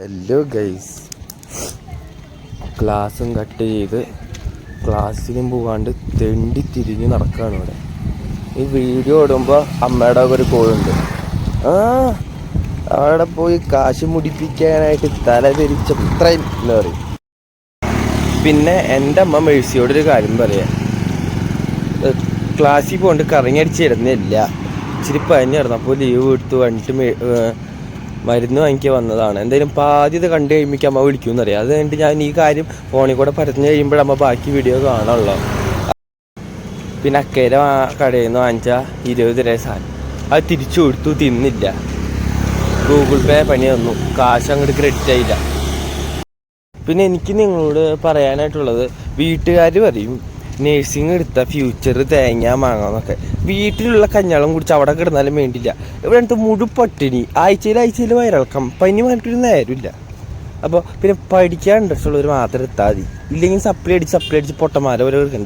Hello guys, ക്ലാസ്സും cut ചെയ്ത് ക്ലാസ്സിലും പോകാണ്ട് തെണ്ടി തിരിഞ്ഞ് നടക്കുകയാണ് ഇവിടെ. ഈ വീഡിയോ ഇടുമ്പോൾ അമ്മയുടെ ഒരു കോളുണ്ട്. അവിടെ പോയി കാശ് മുടിപ്പിക്കാനായിട്ട് തല ധരിച്ച ഇത്രയും എന്ന് പറയും. പിന്നെ എൻ്റെ അമ്മ മേഴ്സിയോടൊരു കാര്യം പറയാം, ക്ലാസ്സിൽ പോകൊണ്ട് കറങ്ങിയടിച്ചിരുന്നില്ല, ഇച്ചിരി പനി കിടന്നപ്പോൾ ലീവ് എടുത്ത് വന്നിട്ട് മരുന്ന് വാങ്ങിക്കാൻ വന്നതാണ്. എന്തായാലും പാദ്യത കണ്ടു കഴിയുമ്പോൾ അമ്മ വിളിക്കുമെന്നറിയാം. അത് കഴിഞ്ഞിട്ട് ഞാൻ ഈ കാര്യം ഫോണിൽ കൂടെ പറഞ്ഞു കഴിയുമ്പോഴമ്മ ബാക്കി വീഡിയോ കാണാനുള്ളൂ. പിന്നെ അക്കരെ കടയിൽ നിന്ന് വാങ്ങിച്ച 20 രൂപ സാധനം അത് തിരിച്ചു കൊടുത്തു, തിന്നില്ല. ഗൂഗിൾ പേ പണി തന്നു, കാശ് അങ്ങോട്ട് ക്രെഡിറ്റ് ആയില്ല. പിന്നെ എനിക്ക് നിങ്ങളോട് പറയാനായിട്ടുള്ളത്, വീട്ടുകാർ പറയും നേഴ്സിംഗ് എടുത്ത ഫ്യൂച്ചർ തേങ്ങ മാങ്ങാന്നൊക്കെ. വീട്ടിലുള്ള കഞ്ഞാളം കുടിച്ച് അവിടെ കിടന്നാലും വേണ്ടില്ല. ഇവിടെ അടുത്ത് മുഴുപട്ടിണി, ആഴ്ചയിൽ വയറിളക്കം, പനി പറഞ്ഞിട്ടൊരു നേരമില്ല. അപ്പോൾ പിന്നെ പഠിക്കാൻ ഇൻട്രസ്റ്റ് ഉള്ളവർ മാത്രം എത്താൽ മതി. ഇല്ലെങ്കിൽ സപ്ലി അടിച്ച് പൊട്ടന്മാരെ ഓരോ എടുക്കേണ്ടി വരും.